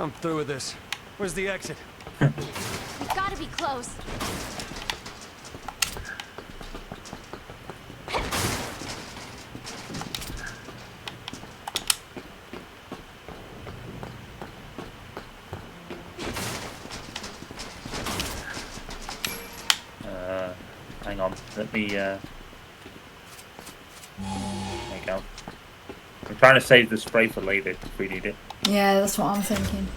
I'm through with this. Where's the exit? We've got to be close. Hang on. Let me. There you go. I'm trying to save the spray for later if we need it. Yeah, that's what I'm thinking.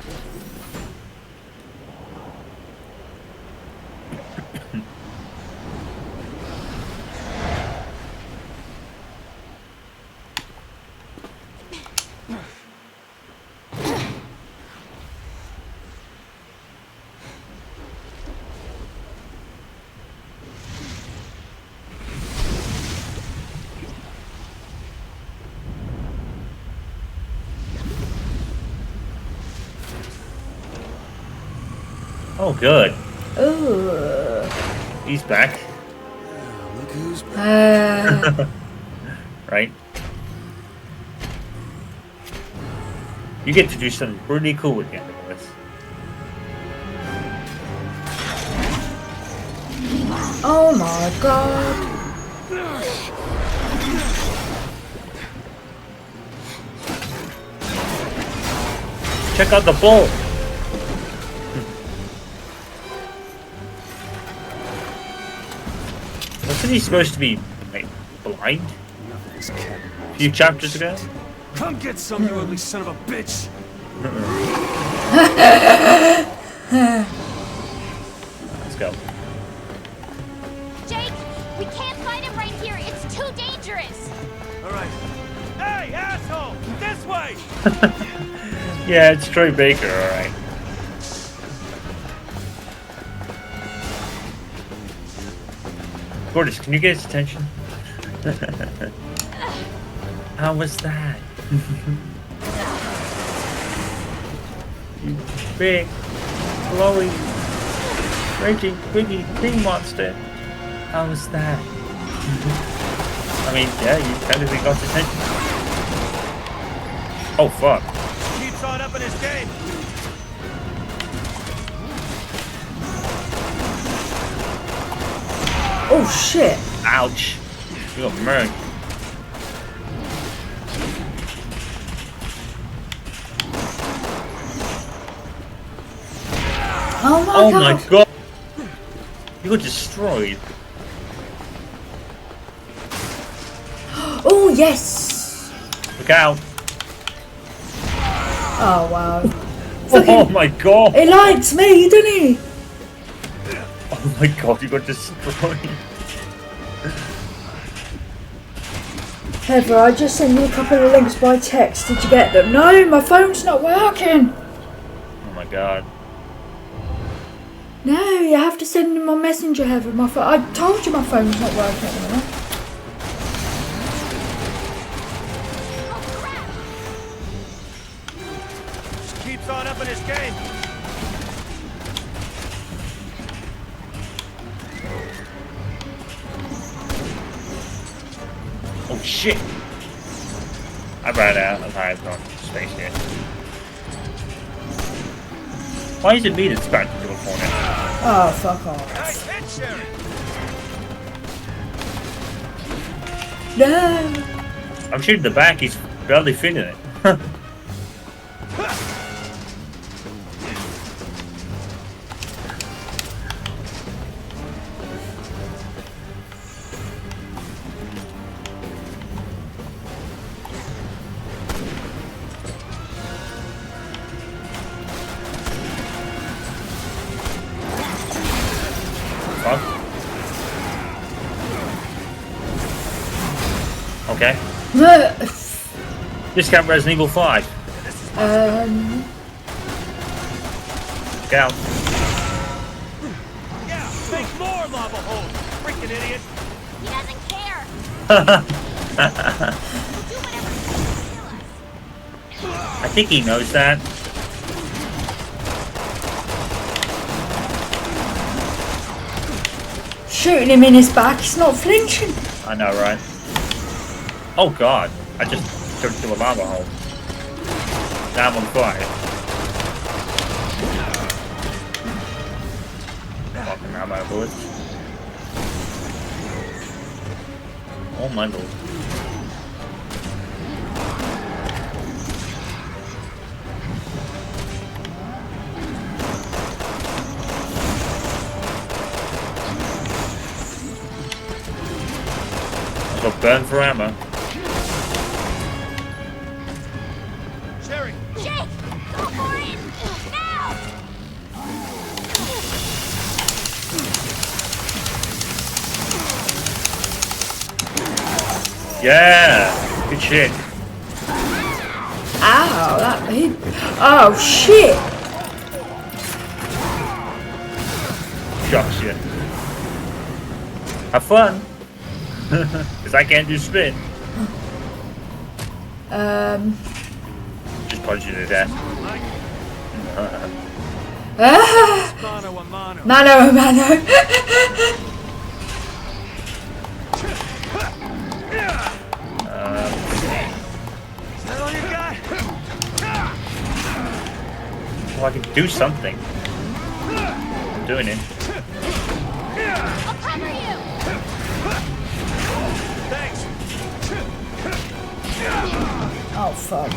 Oh, good. Ooh. He's back. Look who's back. Right? You get to do something pretty cool with the end of this. Oh my god. Check out the ball. Wasn't he supposed to be like blind a few chapters ago? Come get some, you ugly son of a bitch! Let's go. Jake, we can't fight him right here. It's too dangerous. Alright. Hey, asshole! This way! Yeah, it's Troy Baker, alright. Gorgeous, can you get his attention? How was that? You big, glowy, raging, biggie thing monster. How was that? I mean, yeah, you technically got his attention. Oh, fuck. Keeps on up in his game! Oh shit. Ouch. You got murked. Oh my Oh god. my god. You got destroyed. Oh yes. Look out. Oh wow. Oh my god. He likes me, didn't he? Oh my god, you got destroyed. Heather, I just sent you a couple of links by text. Did you get them? No, my phone's not working. Oh my god. No, you have to send them on Messenger, Heather. I told you my phone's not working at the minute. Oh, crap. Just keeps on up in his game! Oh shit. I ran out of time on space here. Why is it me that's back to the corner? Oh, fuck off. Nice hit, Sherry! No. I'm shooting the back, he's barely fitting it. Fuck. Okay. Discount Resident Evil 5. Get out. Yeah, make more lava holes, freaking idiot! He doesn't care. We'll do whatever it takes to kill us. I think he knows that. Shooting him in his back, he's not flinching. I know, right? Oh god, I just jumped into a lava hole. Now I'm on fire. my lord. I've got burn for ammo. Sherry, Jake, go for it! Now! Yeah! Good shit. Ow, that hit. Oh shit! Shocks you. Have fun. Because I can't do spin. Just punch you to death. mano a mano. Mano, mano. Is that all you got? Well, I can do something. I'm doing it. I'll cover you! Thanks. Oh fuck.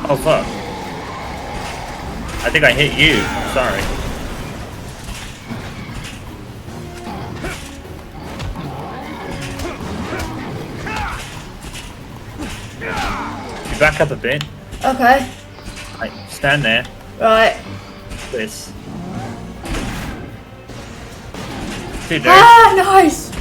Oh fuck. I think I hit you. Sorry. You back up a bit. Okay. Right, stand there. Right. This. Dude, there. Ah, nice.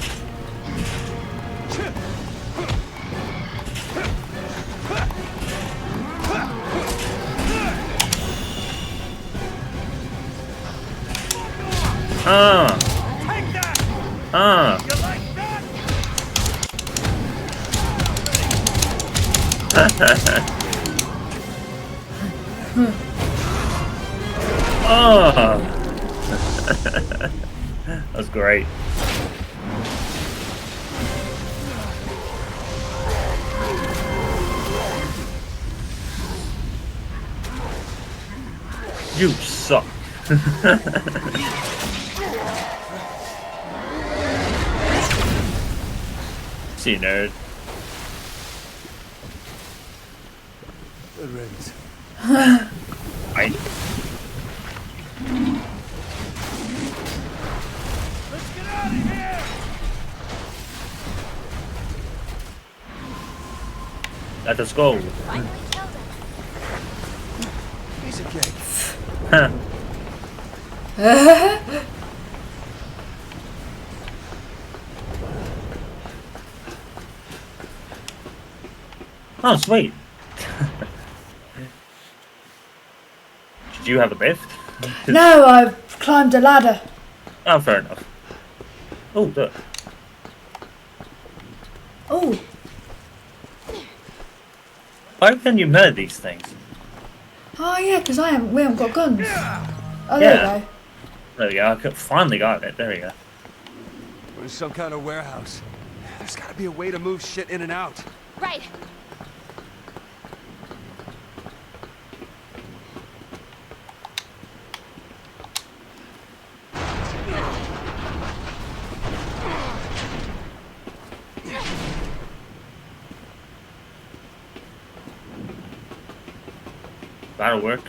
Take that. You like that? That's great. You suck. See you, nerd. Good riddance. Right. Let's get out of here. Let us go. Finally killed him. Piece of cake. Oh, sweet. Did you have a lift? No, I climbed a ladder. Oh, fair enough. Oh, look. Oh, Why can you murder these things? oh yeah, because we haven't got guns. Oh, there Yeah. you go. There we go. I finally got it. There we go. We're in some kind of warehouse. There's gotta be a way to move shit in and out. Right. That'll work.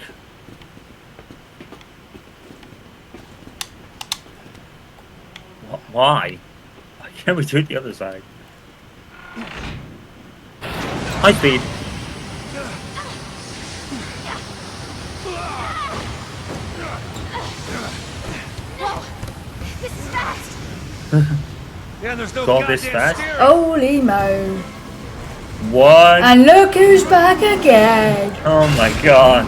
Why? Why can't we do it the other side? High speed. Whoa! This is fast! Yeah, there's no Go goddamn this fast? steering. Holy mo. What? And look who's back again. Oh my god.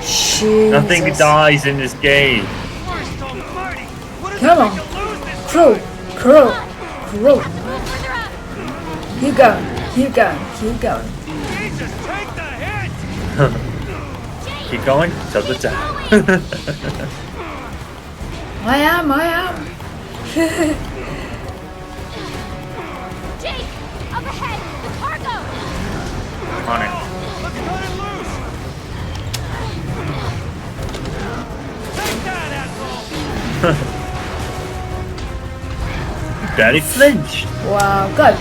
Jesus. Nothing dies in this game. Christ almighty! What is Come it on. we can lose this Crawl, crawl, crawl. Move further up! Keep going, keep going, keep going. Jesus, take the hit! Keep going till the top. I am. Jake! Up ahead! The cargo! On it. Let's cut it loose! Take that, asshole! barely flinched. Wow, go.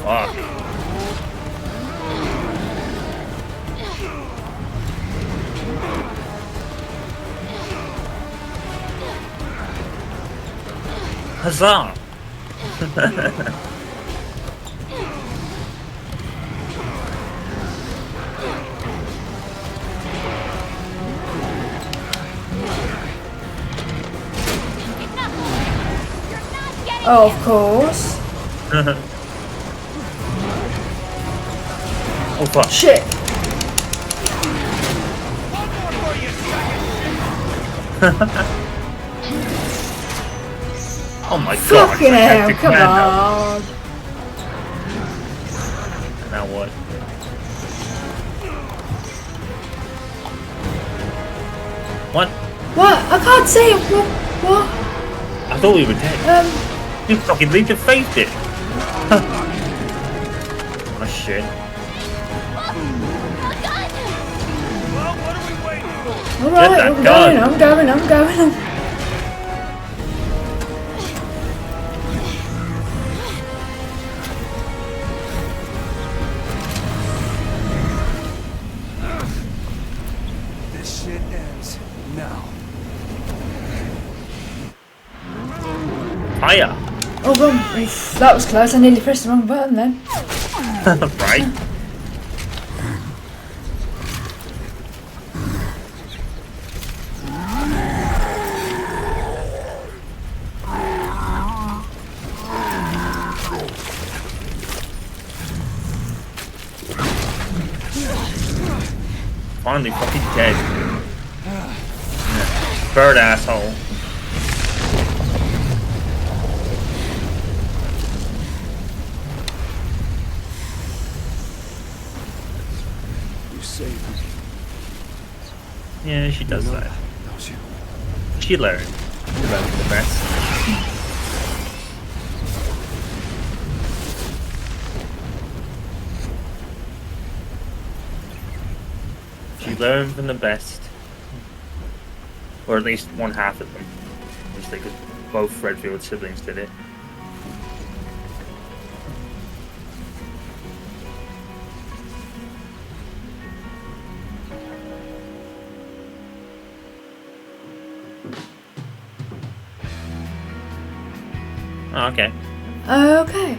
Fuck. Huzzah! Oh, of course. Oh fuck. Shit. Oh my god. Fucking hell, Hectic come commando. on. Now what? What? What? I can't see it. What? I thought we were dead. You fucking leap of faith it. Oh shit. Well, what are we waiting for? Alright, that I'm gun. going, I'm going. This shit ends now. Fire. Oh, wrong. Oof, that was close. I nearly pressed the wrong button then. Right? Finally fucking dead. Yeah. Bird asshole. You saved me. Yeah, she does You know that. don't you? She learned. She learned from the best. She learned from the best. Or at least one half of them. Obviously, because both Redfield siblings did it. Oh, okay. Okay.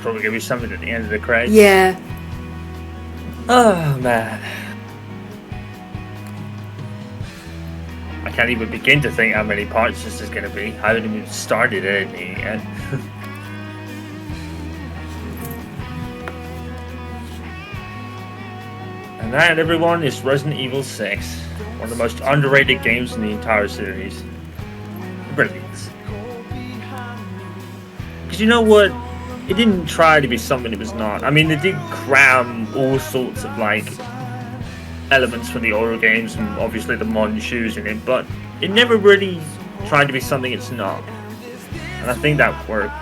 Probably gonna be something at the end of the credits. Yeah. Oh man. I can't even begin to think how many parts this is gonna be. I haven't even started editing yet. And that, everyone, is Resident Evil 6. One of the most underrated games in the entire series. Brilliant. Because you know what? It didn't try to be something it was not. I mean, they did cram all sorts of, like, elements from the older games and obviously the modern shoes in it, but it never really tried to be something it's not. And I think that worked.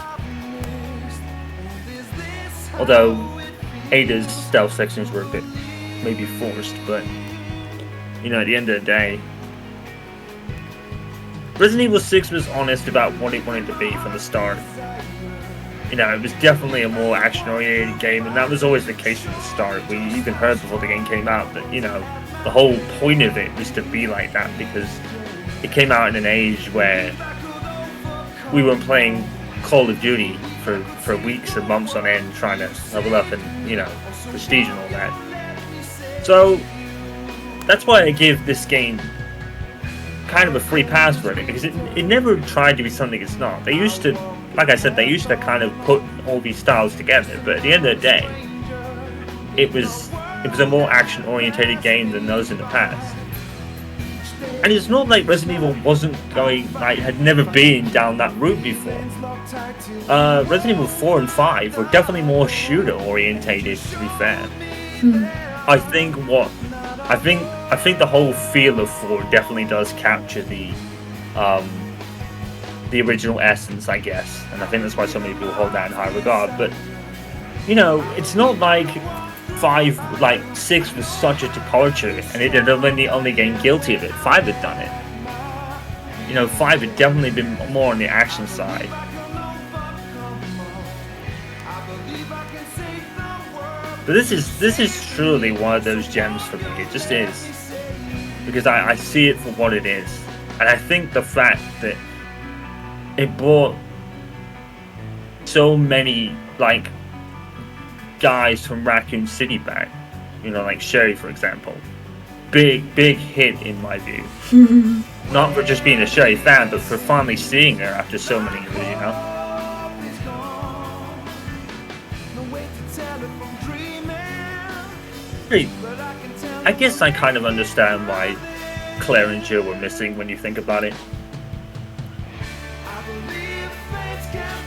Although Ada's stealth sections were a bit maybe forced, but you know, at the end of the day, Resident Evil 6 was honest about what it wanted to be from the start. You know, it was definitely a more action-oriented game, and that was always the case from the start. We even heard before the game came out that, you know, the whole point of it was to be like that, because it came out in an age where we weren't playing Call of Duty for weeks and months on end trying to level up and, you know, prestige and all that. So, that's why I give this game kind of a free pass for it, because it never tried to be something it's not. They used to, like I said, they used to kind of put all these styles together, but at the end of the day, it was a more action-oriented game than those in the past. And it's not like Resident Evil wasn't going, like, had never been down that route before. Resident Evil 4 and 5 were definitely more shooter-orientated, to be fair. I think the whole feel of 4 definitely does capture the original essence, I guess, and I think that's why so many people hold that in high regard. But you know, it's not like 6 was such a departure, and it had been the only game guilty of it. 5 had done it. know, 5 had definitely been more on the action side. But this is truly one of those gems for me. It just is, because I see it for what it is, and I think the fact that it brought so many like guys from Raccoon City back, you know, like Sherry for example, big hit in my view. Not for just being a Sherry fan, but for finally seeing her after so many years, you know. I guess I kind of understand why Claire and Jill were missing when you think about it.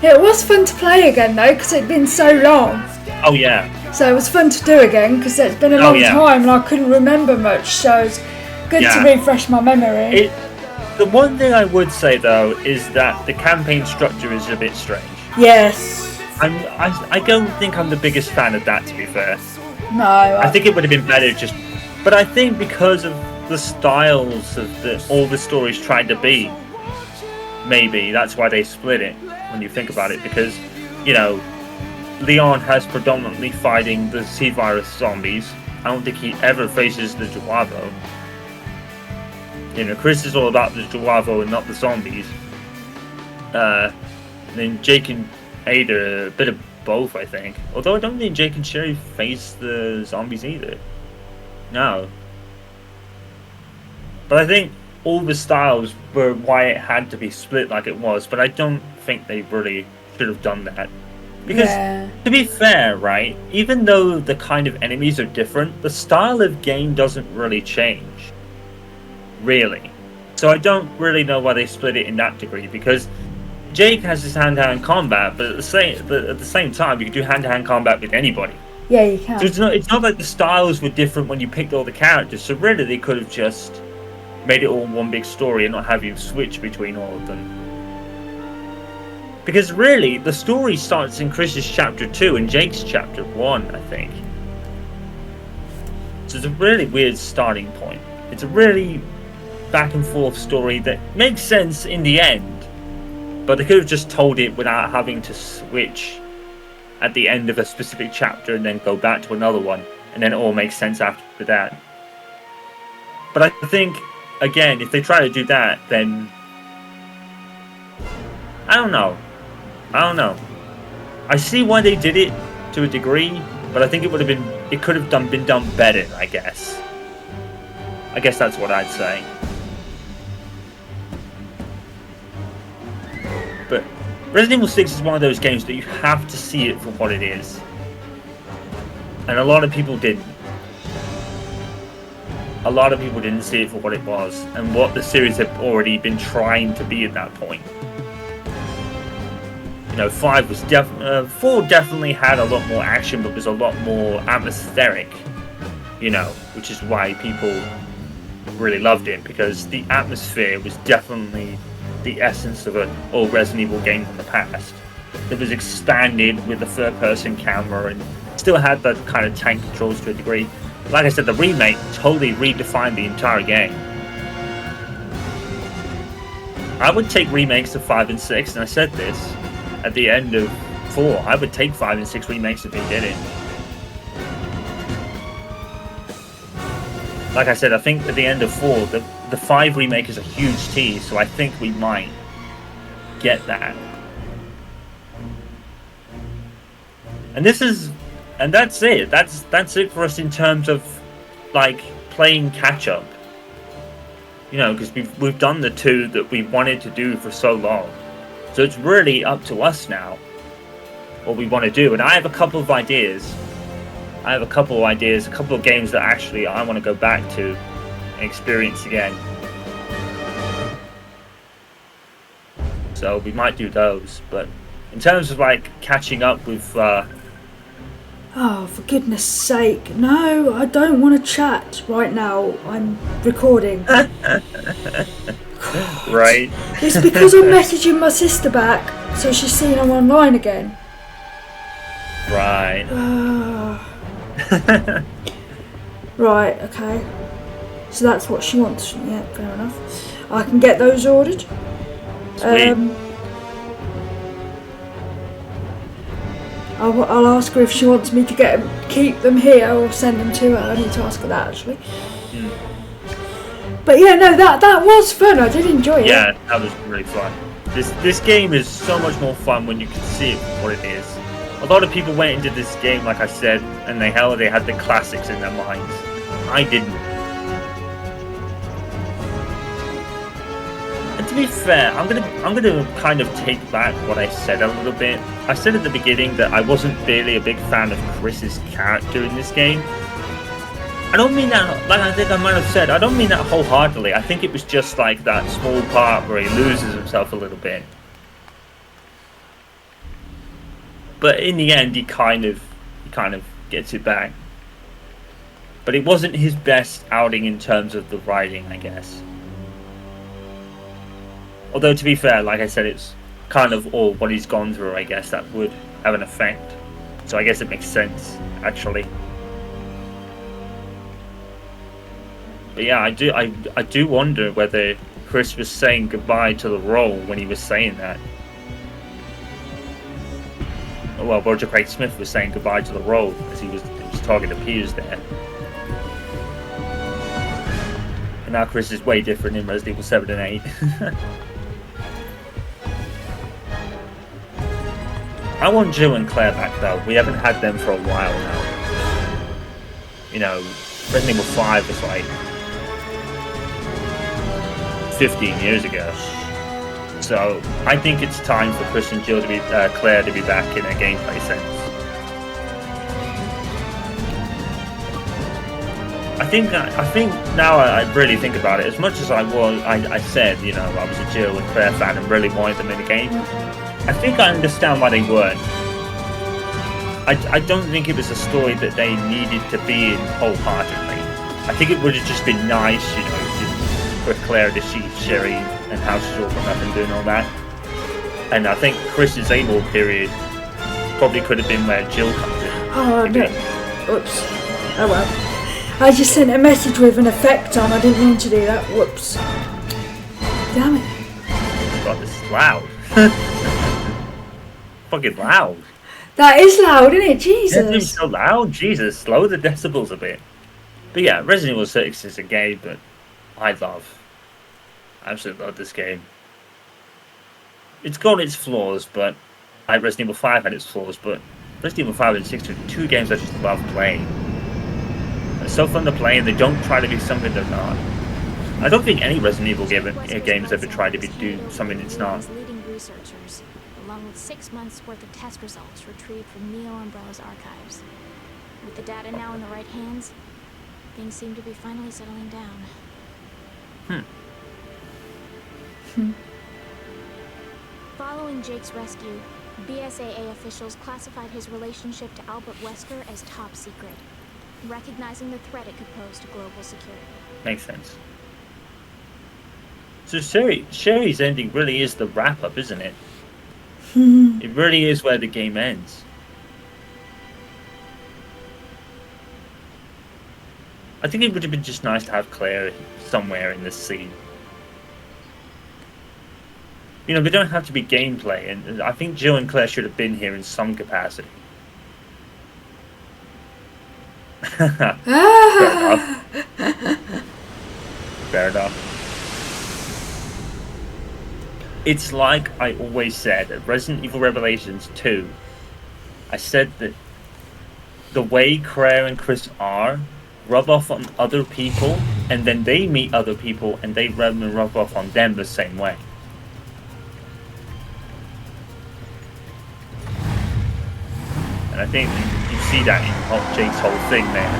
Yeah, it was fun to play again though, because it'd been so long. Oh yeah. So it was fun to do again, because it's been a long time and I couldn't remember much, so it's good to refresh my memory. The one thing I would say though is that the campaign structure is a bit strange. Yes. I don't think I'm the biggest fan of that, to be fair. No. I think it would have been better just... But I think because of the styles of all the stories tried to be, maybe that's why they split it, when you think about it. Because, you know, Leon has predominantly fighting the C-Virus zombies. I don't think he ever faces the Jawavo. You know, Chris is all about the Jawavo and not the zombies. Then Jake and Ada, a bit of both, I think. Although I don't think Jake and Sherry face the zombies either. No. But I think all the styles were why it had to be split like it was, but I don't think they really should have done that. Because, to be fair, right, even though the kind of enemies are different, the style of game doesn't really change. Really. So I don't really know why they split it in that degree, because Jake has his hand-to-hand combat, but at the same time, you can do hand-to-hand combat with anybody. Yeah, you can. So it's not like the styles were different when you picked all the characters, so really they could have just made it all one big story and not have you switch between all of them. Because really, the story starts in Chris's chapter 2 and Jake's chapter 1, I think. So it's a really weird starting point. It's a really back and forth story that makes sense in the end. But they could have just told it without having to switch at the end of a specific chapter and then go back to another one. And then it all makes sense after that. But I think, again, if they try to do that, then... I don't know. I see why they did it to a degree, but I think it could have been done better, I guess. I guess that's what I'd say. But Resident Evil 6 is one of those games that you have to see it for what it is. And a lot of people didn't. A lot of people didn't see it for what it was, and what the series had already been trying to be at that point. You know, 4 definitely had a lot more action, but was a lot more atmospheric. You know, which is why people really loved it, because the atmosphere was definitely the essence of all Resident Evil games in the past. It was expanded with the third-person camera and still had that kind of tank controls to a degree. Like I said, the remake totally redefined the entire game. I would take remakes of 5 and 6, and I said this at the end of 4. I would take 5 and 6 remakes if they did it. Like I said, I think at the end of 4, the 5 remake is a huge tease, so I think we might get that. And that's it. That's it for us in terms of like playing catch up. You know, because we've done the 2 that we wanted to do for so long. So it's really up to us now what we want to do. And I have a couple of ideas. A couple of games that actually I want to go back to and experience again. So we might do those, but in terms of like catching up with Oh, for goodness sake. No, I don't want to chat right now. I'm recording. Right. It's because I'm messaging my sister back, so she's seen I'm online again. Right. Right, okay. So that's what she wants. Yeah, fair enough. I can get those ordered. Sweet. I'll ask her if she wants me to keep them here or send them to her. I need to ask her that actually. But yeah, no, that was fun. I did enjoy it. Yeah, that was really fun. This game is so much more fun when you can see it for what it is. A lot of people went into this game, like I said, and they had the classics in their minds. I didn't. And to be fair, I'm gonna kind of take back what I said a little bit. I said at the beginning that I wasn't really a big fan of Chris's character in this game. I don't mean that, like I think I might have said, I don't mean that wholeheartedly. I think it was just like that small part where he loses himself a little bit. But in the end, he kind of gets it back. But it wasn't his best outing in terms of the writing, I guess. Although, to be fair, like I said, it's kind of all what he's gone through, I guess, that would have an effect. So I guess it makes sense, actually. But yeah, I do wonder whether Chris was saying goodbye to the role when he was saying that. Well, Roger Craig Smith was saying goodbye to the role as he was talking to Piers there. And now Chris is way different in Resident Evil 7 and 8. I want Jill and Claire back though. We haven't had them for a while now. You know, Resident Evil 5 was like 15 years ago. So I think it's time for Chris and Jill to be Claire to be back in a gameplay sense. I think now I really think about it. As much as I said, you know, I was a Jill and Claire fan and really wanted them in the game. I think I understand why they weren't. I don't think it was a story that they needed to be in wholeheartedly. I think it would have just been nice, you know, for Claire to see Sherry and how she's all grown up and doing all that. And I think Chris's Able period probably could have been where Jill comes in. Oh no! Oops. Oh well. I just sent a message with an effect on. I didn't mean to do that. Whoops. Damn it. God, this is loud. Fucking loud. That is loud, isn't it? It's Jesus. so loud. Jesus, slow the decibels a bit. But yeah, Resident Evil 6 is a game that I love. I absolutely love this game. It's got its flaws, but like Resident Evil 5 had its flaws, but Resident Evil 5 and 6 are two games I just love playing. They're so fun to play and they don't try to be something they're not. I don't think any Resident Evil games ever try to do something it's not. Leading researchers, along with 6 months' worth of test results retrieved from Neo Umbrella's archives. With the data now in the right hands, things seem to be finally settling down. Following Jake's rescue, BSAA officials classified his relationship to Albert Wesker as top secret, recognizing the threat it could pose to global security. Makes sense. So Sherry's ending really is the wrap-up, isn't it? It really is where the game ends. I think it would have been just nice to have Claire somewhere in this scene. You know, they don't have to be gameplay, and I think Jill and Claire should have been here in some capacity. Fair enough. Fair enough. It's like I always said at Resident Evil Revelations 2, I said that the way Claire and Chris are rub off on other people, and then they meet other people and they rub off on them the same way. And I think you see that in Jake's whole thing there.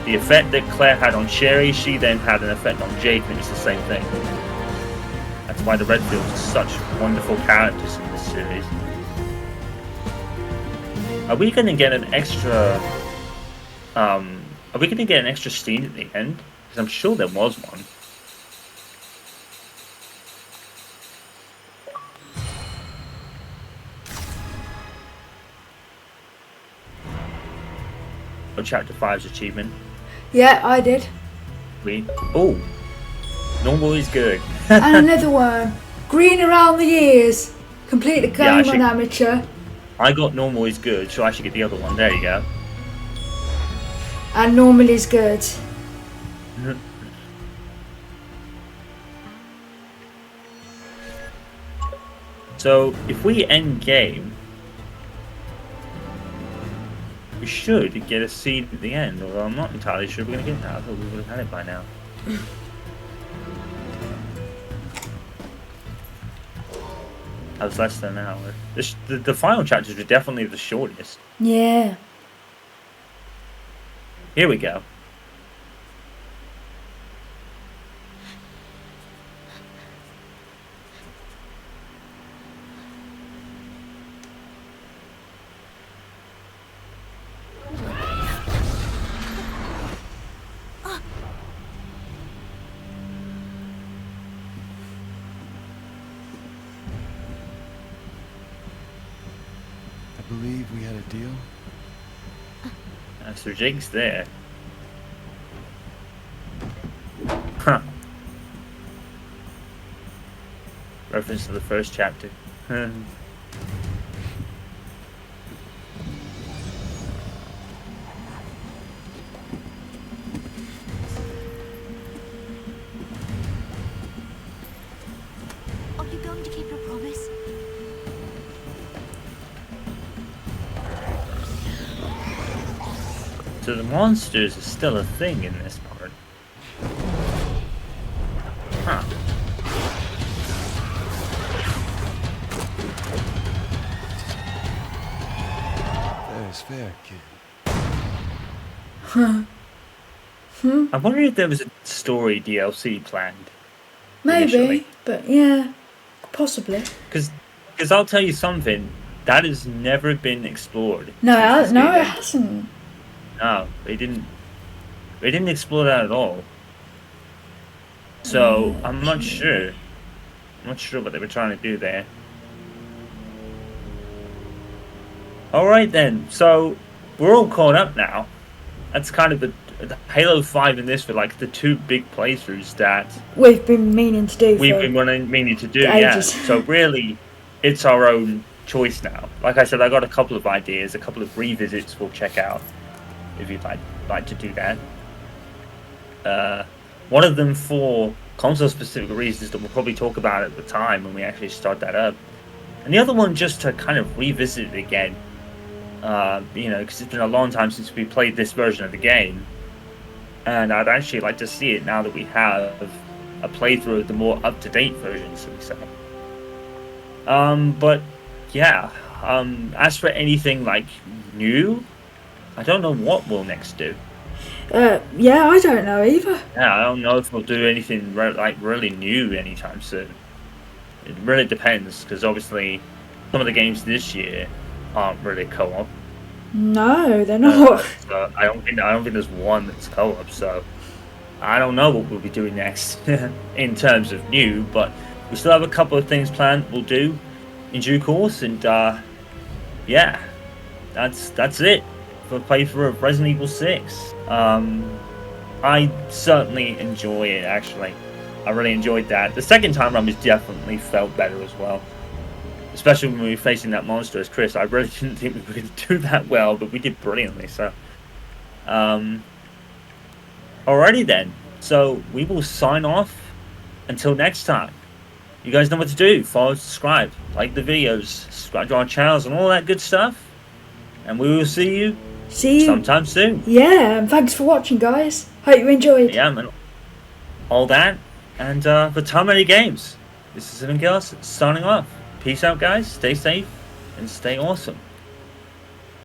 The effect that Claire had on Sherry, she then had an effect on Jake, and it's the same thing. That's why the Redfields are such wonderful characters in this series. Are we going to get an extra... are we going to get an extra scene at the end? Because I'm sure there was one. Or Chapter 5's achievement. Yeah, I did. Oh, normal is good. And another one. Green around the ears. Complete the Yeah, I game on amateur. I got normal is good, so I should get the other one. There you go. And normal is good. So if we end game, we should get a seed at the end, although I'm not entirely sure we're going to get that. I thought we would have had it by now. That was less than an hour. The final chapters were definitely the shortest. Yeah. Here we go. I believe we had a deal. So Jake's there. Huh. Reference to the first chapter. Are you going to keep your promise? So the monsters are still a thing in this part. Huh. Fair is fair, kid. I wonder if there was a story DLC planned. Maybe, Initially. but yeah, possibly. Because I'll tell you something, that has never been explored. No, since this no, game. it hasn't. No, they didn't explore that at all. So I'm not sure. I'm not sure what they were trying to do there. Alright then, so we're all caught up now. That's kind of the Halo 5 and this were like the two big playthroughs that We've been meaning to do we've for been meaning to do, yeah. ages. So really, it's our own choice now. Like I said, I got a couple of ideas, a couple of revisits we'll check out if you'd like to do that. One of them for console-specific reasons that we'll probably talk about at the time when we actually start that up, and the other one just to kind of revisit it again. You know, because it's been a long time since we played this version of the game, and I'd actually like to see it now that we have a playthrough of the more up-to-date version, so we say. But yeah, as for anything like new, I don't know what we'll next do. Yeah, I don't know either. Yeah, I don't know if we'll do anything really new anytime soon. It really depends, because obviously some of the games this year aren't really co-op. No, they're not. So I don't think there's one that's co-op. So I don't know what we'll be doing next in terms of new, but we still have a couple of things planned we'll do in due course, and yeah, that's it for playthrough of Resident Evil 6. I certainly enjoy it, actually. I really enjoyed that. The second time around, it definitely felt better as well. Especially when we were facing that monster as Chris. I really didn't think we were going to do that well, but we did brilliantly, so. Alrighty then. So, we will sign off until next time. You guys know what to do. Follow, subscribe, like the videos, subscribe to our channels and all that good stuff. And we will see you sometime soon. Yeah, and thanks for watching, guys. Hope you enjoyed. Yeah, man. All that. And for Tom Many Games, this is Evan Gillis signing off. Peace out, guys. Stay safe and stay awesome.